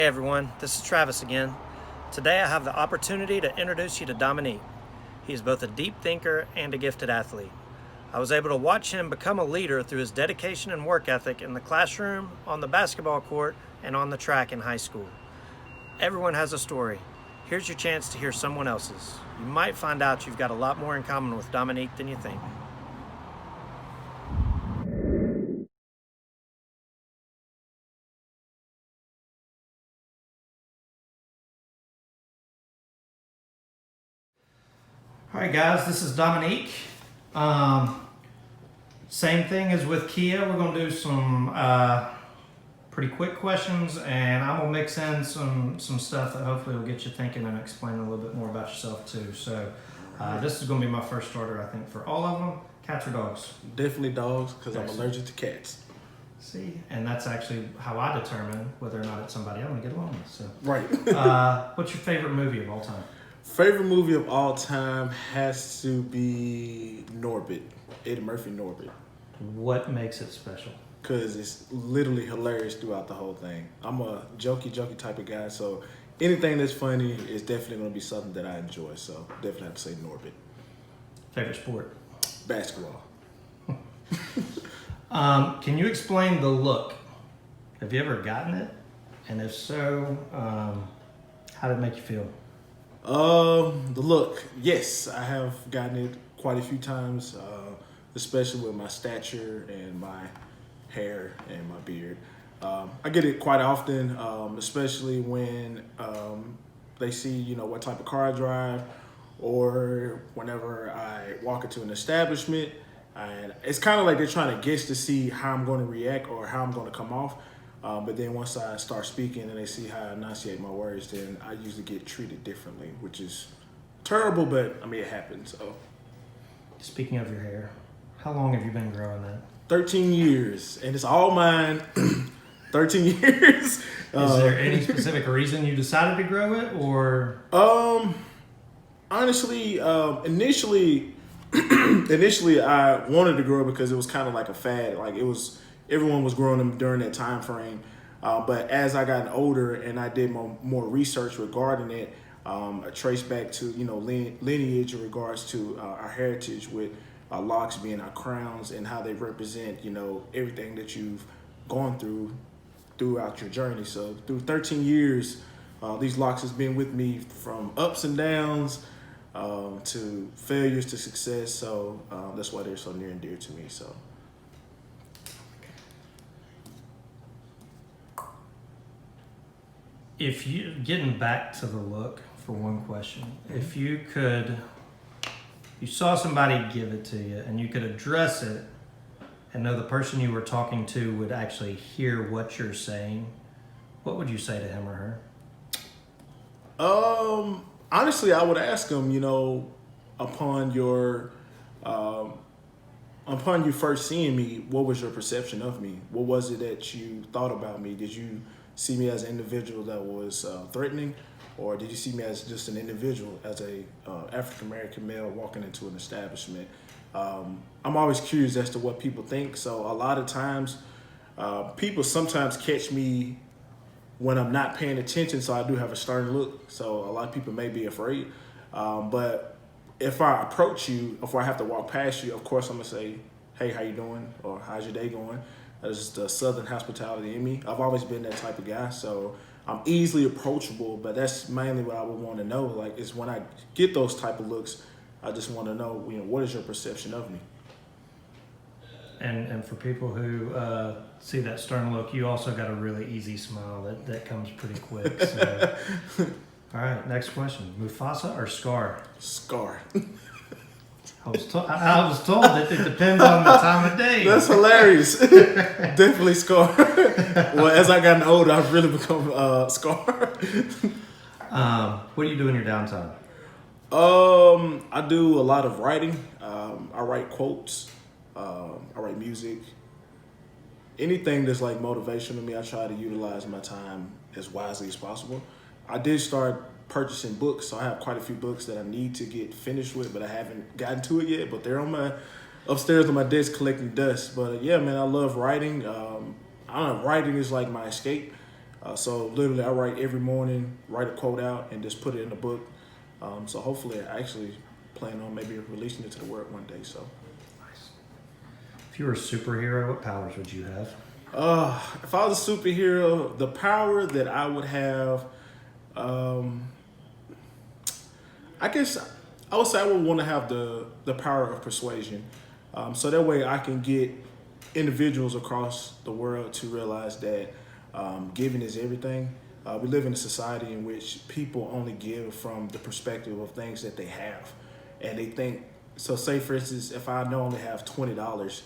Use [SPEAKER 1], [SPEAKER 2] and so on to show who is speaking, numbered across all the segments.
[SPEAKER 1] Hey everyone, this is Travis again. Today I have the opportunity to introduce you to Dominique. He is both a deep thinker and a gifted athlete. I was able to watch him become a leader through his dedication and work ethic in the classroom, on the basketball court, and on the track in high school. Everyone has a story. Here's your chance to hear someone else's. You might find out you've got a lot more in common with Dominique than you think. All right, guys, this is Dominique. Same thing as with Kia. We're going to do some pretty quick questions, and I'm going to mix in some stuff that hopefully will get you thinking and explain a little bit more about yourself, too. So this is going to be my first starter, I think, for all of them. Cats or dogs?
[SPEAKER 2] Definitely dogs, because I'm allergic to cats.
[SPEAKER 1] See, and that's actually how I determine whether or not it's somebody I'm going to get along with. So,
[SPEAKER 2] Right.
[SPEAKER 1] what's your favorite movie of all time?
[SPEAKER 2] Favorite movie of all time has to be Norbit. Eddie Murphy Norbit.
[SPEAKER 1] What makes it special?
[SPEAKER 2] Because it's literally hilarious throughout the whole thing. I'm a jokey type of guy, so anything that's funny is definitely going to be something that I enjoy. So definitely have to say Norbit.
[SPEAKER 1] Favorite sport?
[SPEAKER 2] Basketball.
[SPEAKER 1] Can you explain the look? Have you ever gotten it? And if so, how did it make you feel?
[SPEAKER 2] The look, yes, I have gotten it quite a few times, especially with my stature and my hair and my beard. I get it quite often, especially when they see, what type of car I drive, or whenever I walk into an establishment. And it's kind of like they're trying to guess to see how I'm going to react or how I'm going to come off. But then once I start speaking and they see how I enunciate my words, then I usually get treated differently, which is terrible, but I mean, it happens. So,
[SPEAKER 1] Speaking of your hair, how long have you been growing that?
[SPEAKER 2] 13 years, and it's all mine. 13 years.
[SPEAKER 1] Is there any specific reason you decided to grow it, or?
[SPEAKER 2] Honestly, initially I wanted to grow it because it was kind of like a fad. Like everyone was growing them during that time frame. But as I got older and I did more research regarding it, I traced back to lineage in regards to our heritage with our locks being our crowns and how they represent everything that you've gone throughout your journey. So through 13 years, these locks has been with me from ups and downs. To failures to success, so that's why they're so near and dear to me. So,
[SPEAKER 1] If you getting back to the look for one question, if you saw somebody give it to you and you could address it and know the person you were talking to would actually hear what you're saying, what would you say to him or her?
[SPEAKER 2] honestly, I would ask them, upon you first seeing me, what was your perception of me? What was it that you thought about me? Did you see me as an individual that was threatening, or did you see me as just an individual, as a African-American male walking into an establishment? I'm always curious as to what people think. So a lot of times, people sometimes catch me when I'm not paying attention, so I do have a stern look. So a lot of people may be afraid. But if I approach you, if I have to walk past you, of course I'm gonna say, hey, how you doing? Or how's your day going? That's just the Southern hospitality in me. I've always been that type of guy. So I'm easily approachable, but that's mainly what I would want to know. Like, is when I get those type of looks, I just want to know, what is your perception of me?
[SPEAKER 1] And for people who see that stern look, you also got a really easy smile that comes pretty quick. So. All right, next question. Mufasa or Scar?
[SPEAKER 2] Scar.
[SPEAKER 1] I was told that it depends on the time of day.
[SPEAKER 2] That's hilarious. Definitely Scar. Well, as I gotten older, I've really become Scar.
[SPEAKER 1] What do you do in your downtime?
[SPEAKER 2] I do a lot of writing. I write quotes. I write music. Anything that's like motivation to me, I try to utilize my time as wisely as possible. I did start purchasing books, so I have quite a few books that I need to get finished with, but I haven't gotten to it yet. But they're upstairs on my desk collecting dust. But yeah, man, I love writing. I don't know, writing is like my escape. So literally, I write every morning, write a quote out, and just put it in a book. So hopefully, I actually plan on maybe releasing it to the world one day. So,
[SPEAKER 1] Nice. If you were a superhero, what powers would you have?
[SPEAKER 2] if I was a superhero, the power that I would have, I guess I would say I would want to have the power of persuasion. So that way I can get individuals across the world to realize that giving is everything. We live in a society in which people only give from the perspective of things that they have. And they think, so say for instance, if I know I only have $20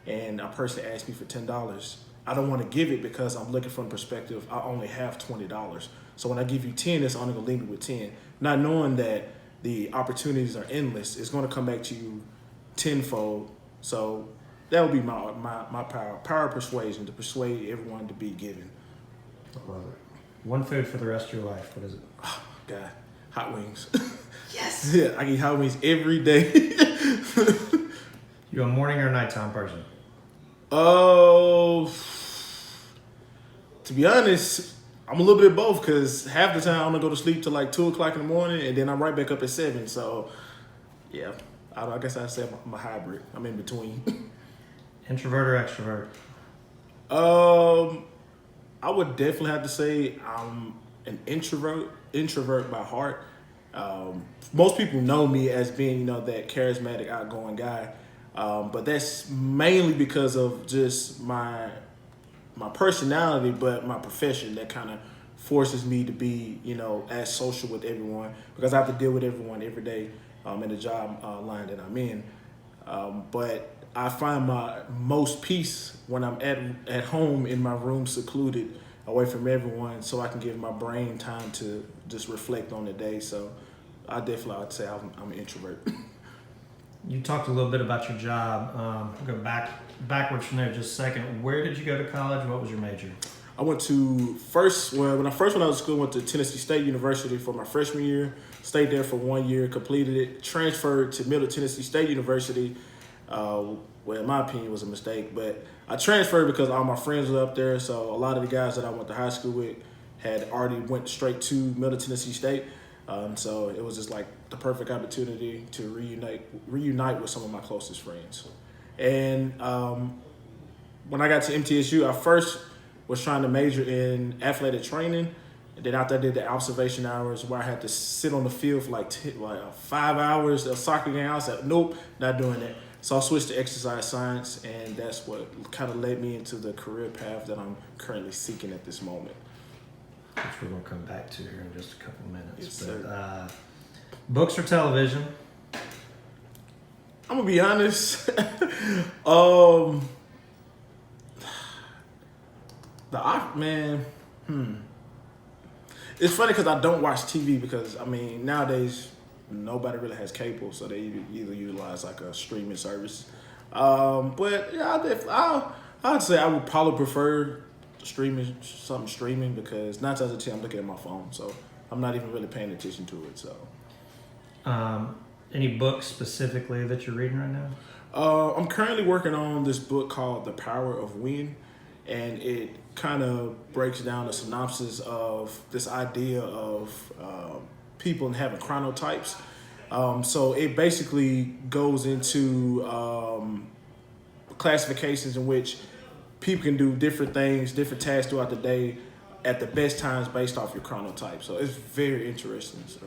[SPEAKER 2] and a person asks me for $10, I don't want to give it because I'm looking from the perspective, I only have $20. So when I give you 10, it's only gonna leave me with 10. Not knowing that the opportunities are endless, it's gonna come back to you tenfold. So that would be my power of persuasion, to persuade everyone to be giving.
[SPEAKER 1] I love it. One food for the rest of your life. What is it?
[SPEAKER 2] Oh, God, hot wings.
[SPEAKER 1] Yes.
[SPEAKER 2] Yeah, I eat hot wings every day.
[SPEAKER 1] You a morning or nighttime person?
[SPEAKER 2] Oh, to be honest, I'm a little bit of both because half the time I'm gonna go to sleep till like 2 o'clock in the morning, and then I'm right back up at 7. So, yeah, I guess I'd say I'm a hybrid. I'm in between.
[SPEAKER 1] Introvert or extrovert?
[SPEAKER 2] I would definitely have to say I'm an introvert by heart. Most people know me as being, that charismatic, outgoing guy. But that's mainly because of just my personality, but my profession that kind of forces me to be, as social with everyone because I have to deal with everyone every day in the job line that I'm in. But I find my most peace when I'm at home in my room, secluded, away from everyone, so I can give my brain time to just reflect on the day. So I'd say I'm an introvert.
[SPEAKER 1] You talked a little bit about your job. Go backwards from there just a second. Where did you go to college? What was your major?
[SPEAKER 2] I went to when I first went out of school, I went to Tennessee State University for my freshman year. Stayed there for 1 year, completed it, transferred to Middle Tennessee State University. Well, in my opinion, it was a mistake, but I transferred because all my friends were up there. So a lot of the guys that I went to high school with had already went straight to Middle Tennessee State. So it was just like the perfect opportunity to reunite with some of my closest friends. And when I got to MTSU, I first was trying to major in athletic training. And then after I did the observation hours where I had to sit on the field for like 5 hours, a soccer game, I said, nope, not doing that. So I switched to exercise science, and that's what kind of led me into the career path that I'm currently seeking at this moment.
[SPEAKER 1] Which we're going to come back to here in just a couple minutes.
[SPEAKER 2] Yes, sir.
[SPEAKER 1] Books or television?
[SPEAKER 2] I'm gonna be honest. It's funny because I don't watch TV because nowadays nobody really has cable, so they either utilize like a streaming service. But yeah, I'd say I would probably prefer streaming because 9 times out of 10 I'm looking at my phone, so I'm not even really paying attention to it. So,
[SPEAKER 1] any books specifically that you're reading right now?
[SPEAKER 2] I'm currently working on this book called The Power of When, and it kind of breaks down the synopsis of this idea of people having chronotypes. So it basically goes into classifications in which people can do different things, different tasks throughout the day at the best times based off your chronotype. So it's very interesting. So,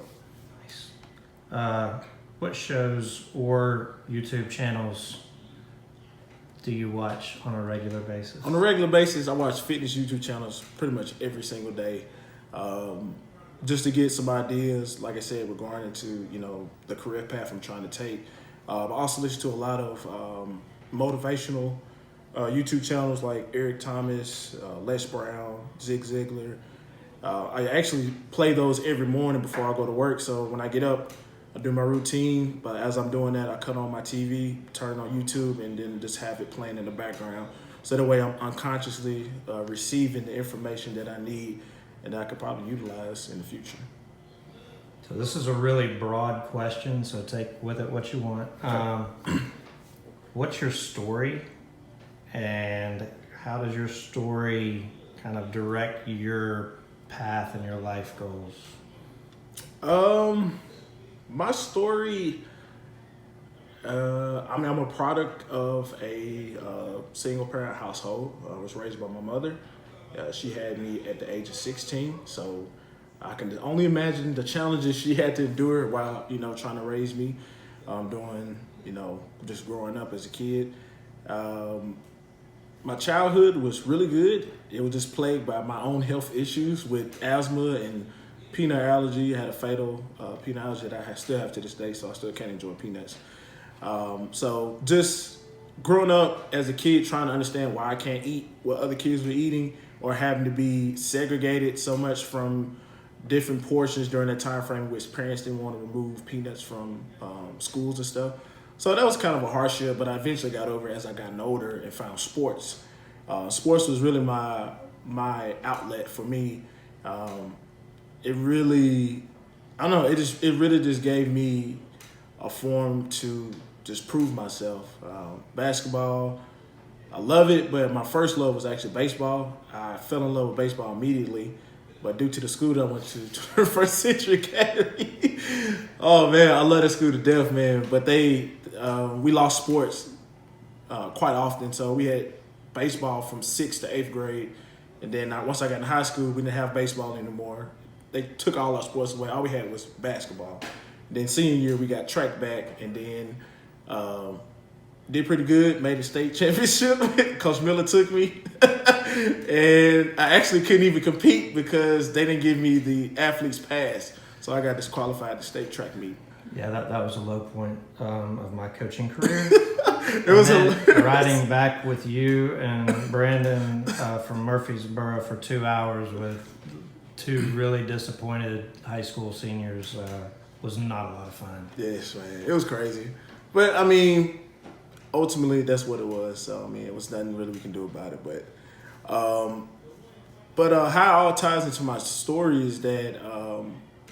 [SPEAKER 1] nice. What shows or YouTube channels do you watch on a regular basis?
[SPEAKER 2] On a regular basis, I watch fitness YouTube channels pretty much every single day, just to get some ideas, like I said, regarding to, the career path I'm trying to take. I also listen to a lot of motivational YouTube channels like Eric Thomas, Les Brown, Zig Ziglar. I actually play those every morning before I go to work. So when I get up, I do my routine, but as I'm doing that, I cut on my TV, turn on YouTube, and then just have it playing in the background. So that way I'm unconsciously receiving the information that I need and that I could probably utilize in the future.
[SPEAKER 1] So this is a really broad question, so take with it what you want. Okay. What's your story, and how does your story kind of direct your path and your life goals?
[SPEAKER 2] My story, I'm a product of a single parent household. I was raised by my mother. She had me at the age of 16, so I can only imagine the challenges she had to endure while, trying to raise me, doing, just growing up as a kid. My childhood was really good. It was just plagued by my own health issues with asthma and peanut allergy. I had a fatal peanut allergy that I still have to this day, so I still can't enjoy peanuts. So just growing up as a kid, trying to understand why I can't eat what other kids were eating, or having to be segregated so much from different portions during that time frame, which parents didn't want to remove peanuts from schools and stuff. So that was kind of a hardship, but I eventually got over it as I got older and found sports. Sports was really my outlet for me. It really, I don't know, it really just gave me a form to just prove myself. Basketball, I love it, but my first love was actually baseball. I fell in love with baseball immediately, but due to the school that I went to, 21st Century Academy, oh man, I love that school to death, man. But we lost sports quite often, so we had baseball from 6th to 8th grade, and then once I got in high school, we didn't have baseball anymore. They took all our sports away. All we had was basketball. Then senior year, we got track back, and then did pretty good, made a state championship. Coach Miller took me. And I actually couldn't even compete because they didn't give me the athlete's pass. So I got disqualified to state track meet.
[SPEAKER 1] Yeah, that was a low point of my coaching career.
[SPEAKER 2] It was
[SPEAKER 1] riding back with you and Brandon from Murfreesboro for 2 hours with two really disappointed high school seniors was not a lot of fun.
[SPEAKER 2] Yes, man. It was crazy. But, ultimately, that's what it was. So, it was nothing really we can do about it. But how it all ties into my story is that,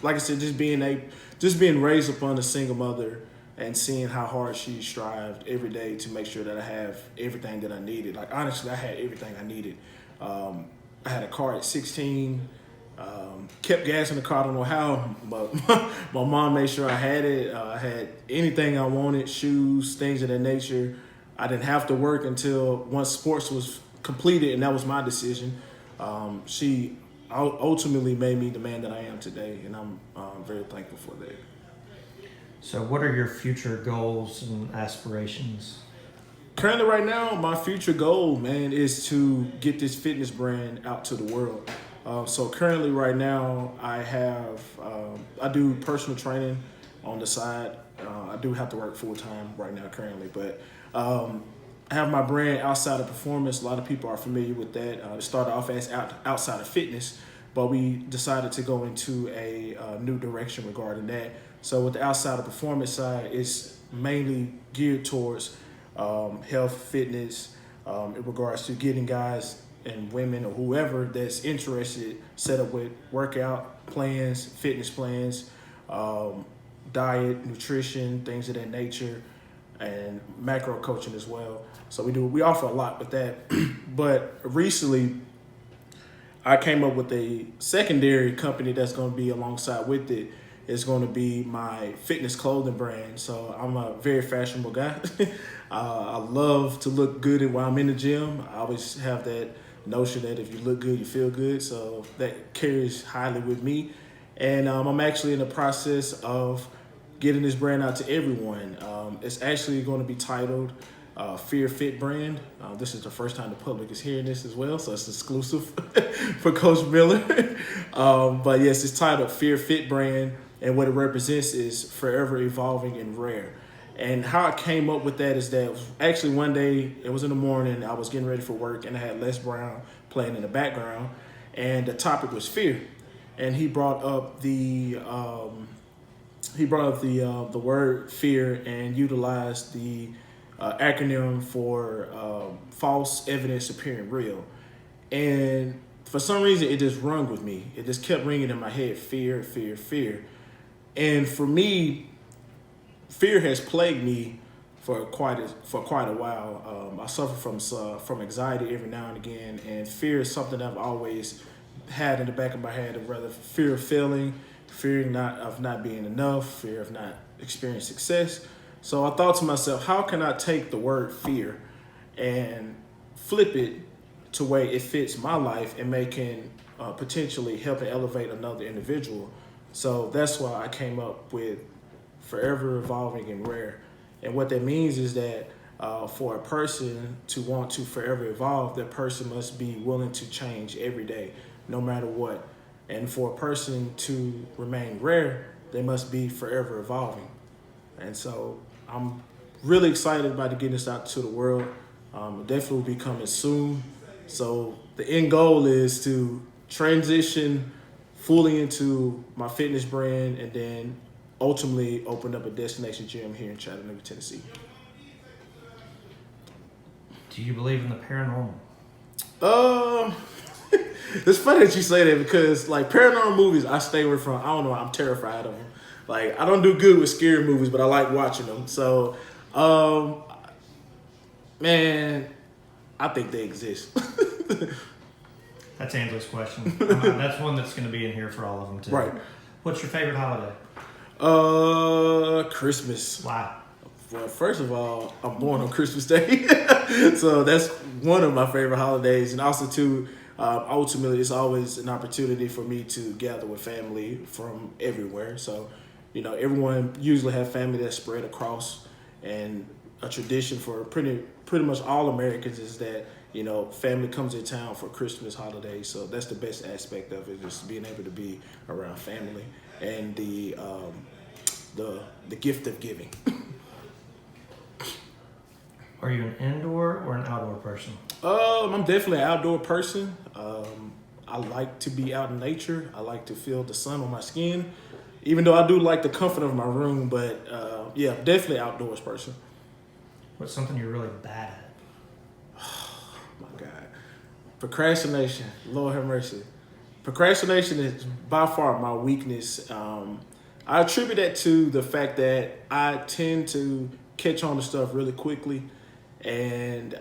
[SPEAKER 2] like I said, just being raised upon a single mother and seeing how hard she strived every day to make sure that I have everything that I needed. Like, honestly, I had everything I needed. I had a car at 16. Kept gas in the car, I don't know how, but my mom made sure I had it. I had anything I wanted, shoes, things of that nature. I didn't have to work until once sports was completed, and that was my decision. She ultimately made me the man that I am today, and I'm very thankful for that.
[SPEAKER 1] So what are your future goals and aspirations?
[SPEAKER 2] Currently right now, my future goal, man, is to get this fitness brand out to the world. So currently right now, I do personal training on the side. I do have to work full time right now currently, but I have my brand Outside of Performance. A lot of people are familiar with that. It started off as Outside of Fitness, but we decided to go into a new direction regarding that. So with the Outside of Performance side, it's mainly geared towards health, fitness, in regards to getting guys and women or whoever that's interested set up with workout plans, fitness plans, diet, nutrition, things of that nature, and macro coaching as well. So we offer a lot with that. But recently, I came up with a secondary company that's going to be alongside with it. It's going to be my fitness clothing brand. So I'm a very fashionable guy. I love to look good while I'm in the gym. I always have that notion that if you look good, you feel good. So that carries highly with me. And I'm actually in the process of getting this brand out to everyone. It's actually going to be titled Fear Fit Brand. This is the first time the public is hearing this as well, so it's exclusive for Coach Miller. But yes, it's titled Fear Fit Brand, and what it represents is forever evolving and rare. And how I came up with that is that actually one day, it was in the morning, I was getting ready for work, and I had Les Brown playing in the background, and the topic was fear. And he brought up the word fear and utilized the acronym for false evidence appearing real. And for some reason, it just rung with me. It just kept ringing in my head, fear, fear, fear. And for me, fear has plagued me for quite a while. I suffer from anxiety every now and again, and fear is something I've always had in the back of my head, of rather fear of failing, fear of not being enough, fear of not experiencing success. So I thought to myself, how can I take the word fear and flip it to where it fits my life and can potentially help and elevate another individual. So that's why I came up with forever evolving and rare. And what that means is that for a person to want to forever evolve, that person must be willing to change every day, no matter what. And for a person to remain rare, they must be forever evolving. And so I'm really excited about getting this out to the world. It definitely will be coming soon. So the end goal is to transition fully into my fitness brand and then ultimately open up a destination gym here in Chattanooga, Tennessee.
[SPEAKER 1] Do you believe in the paranormal?
[SPEAKER 2] It's funny that you say that because like paranormal movies, I stay away from. I don't know. I'm terrified of them. Like I don't do good with scary movies, but I like watching them. So, man, I think they exist.
[SPEAKER 1] That's Angela's question. That's one that's going to be in here for all of them too.
[SPEAKER 2] Right.
[SPEAKER 1] What's your favorite holiday?
[SPEAKER 2] Christmas.
[SPEAKER 1] Why?
[SPEAKER 2] Well, first of all, I'm born on Christmas Day, so that's one of my favorite holidays. And also, too, ultimately, it's always an opportunity for me to gather with family from everywhere. So, you know, everyone usually have family that's spread across, and a tradition for pretty much all Americans is that, you know, family comes in town for Christmas holidays. So that's the best aspect of it, just being able to be around family and the gift of giving.
[SPEAKER 1] Are you an indoor or an outdoor person?
[SPEAKER 2] I'm definitely an outdoor person. I like to be out in nature. I like to feel the sun on my skin, even though I do like the comfort of my room. But yeah, definitely outdoors person.
[SPEAKER 1] What's something you're really bad at?
[SPEAKER 2] My God, procrastination. Lord have mercy. Procrastination is by far my weakness. I attribute that to the fact that I tend to catch on to stuff really quickly, and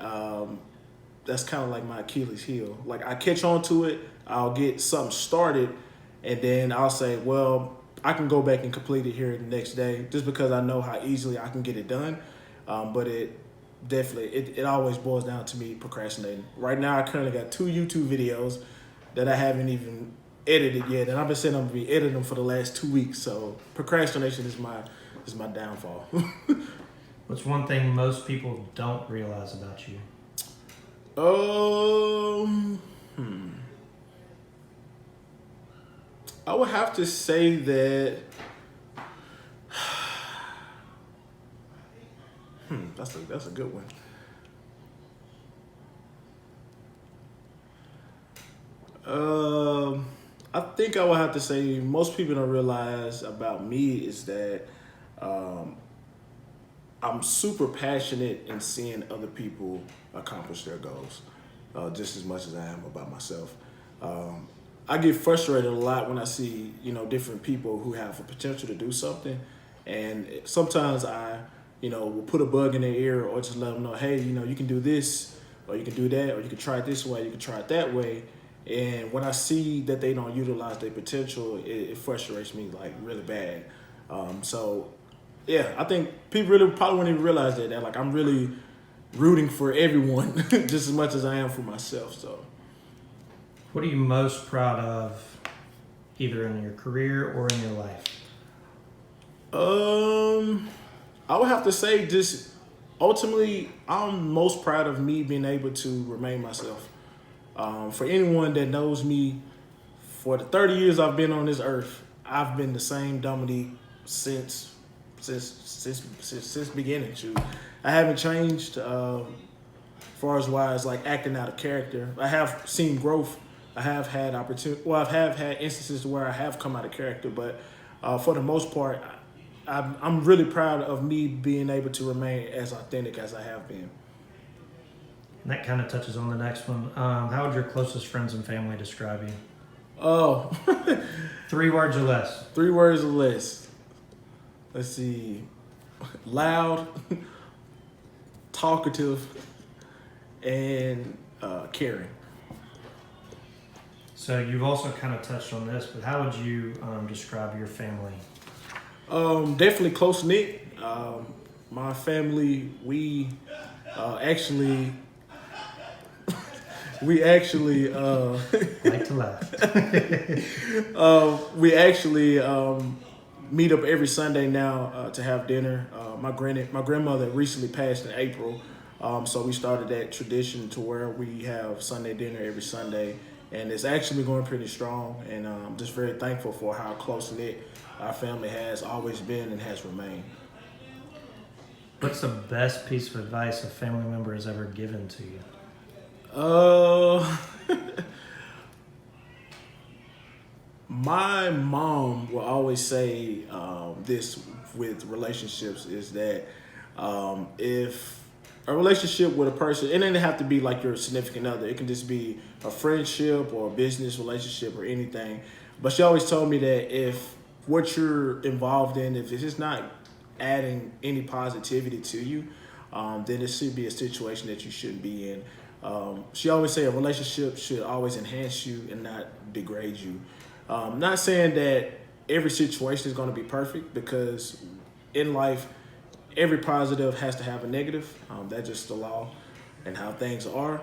[SPEAKER 2] that's kind of like my Achilles heel. Like I catch on to it, I'll get something started, and then I'll say, well, I can go back and complete it here the next day, just because I know how easily I can get it done. But it definitely, it always boils down to me procrastinating. Right now, I currently got 2 YouTube videos that I haven't even edited yet, and I've been saying I'm gonna be editing them for the last 2 weeks. So procrastination is my downfall.
[SPEAKER 1] What's one thing most people don't realize about you?
[SPEAKER 2] I would have to say that that's a good one. I think I would have to say most people don't realize about me is that I'm super passionate in seeing other people accomplish their goals, just as much as I am about myself. I get frustrated a lot when I see, you know, different people who have a potential to do something, and sometimes I, you know, will put a bug in their ear or just let them know, hey, you know, you can do this, or you can do that, or you can try it this way, you can try it that way. And when I see that they don't utilize their potential, it frustrates me like really bad. So yeah, I think people really probably wouldn't even realize that like I'm really rooting for everyone just as much as I am for myself. So
[SPEAKER 1] what are you most proud of, either in your career or in your life?
[SPEAKER 2] I would have to say just ultimately, I'm most proud of me being able to remain myself. For anyone that knows me, for the 30 years I've been on this earth, I've been the same Dominique since beginning. Shoot, I haven't changed. Far as wise like acting out of character, I have seen growth. I have had opportunity. Well, I have had instances where I have come out of character, but for the most part, I'm really proud of me being able to remain as authentic as I have been.
[SPEAKER 1] And that kind of touches on the next one. How would your closest friends and family describe you?
[SPEAKER 2] Oh,
[SPEAKER 1] 3 words or less.
[SPEAKER 2] 3 words or less. Let's see. Loud, talkative, and caring.
[SPEAKER 1] So you've also kind of touched on this, but how would you describe your family?
[SPEAKER 2] Definitely close knit. My family, we actually
[SPEAKER 1] Like to laugh.
[SPEAKER 2] we actually meet up every Sunday now to have dinner. My grandmother recently passed in April, so we started that tradition to where we have Sunday dinner every Sunday, and it's actually going pretty strong. And I'm just very thankful for how close knit our family has always been and has remained.
[SPEAKER 1] What's the best piece of advice a family member has ever given to you?
[SPEAKER 2] My mom will always say this with relationships is that if a relationship with a person, it doesn't have to be like your significant other. It can just be a friendship or a business relationship or anything. But she always told me that if what you're involved in, if it's just not adding any positivity to you, then it should be a situation that you shouldn't be in. She always say a relationship should always enhance you and not degrade you. Not saying that every situation is going to be perfect, because in life, every positive has to have a negative. That's just the law and how things are.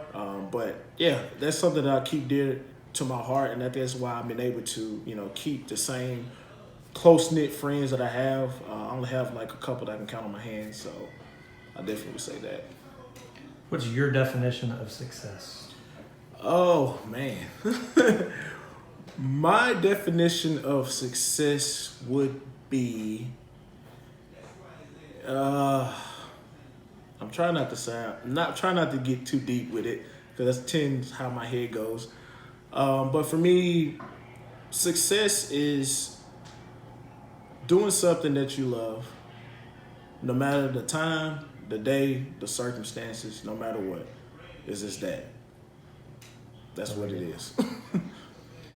[SPEAKER 2] But yeah, that's something that I keep dear to my heart, and that's why I've been able to, keep the same close-knit friends that I have. I only have like a couple that I can count on my hands, so I definitely would say that.
[SPEAKER 1] What's your definition of success?
[SPEAKER 2] Oh, man. My definition of success would be, I'm trying not to get too deep with it, because that tends how my head goes. But for me, success is doing something that you love, no matter the time, the day, the circumstances, no matter what. It's just that. That's what it is.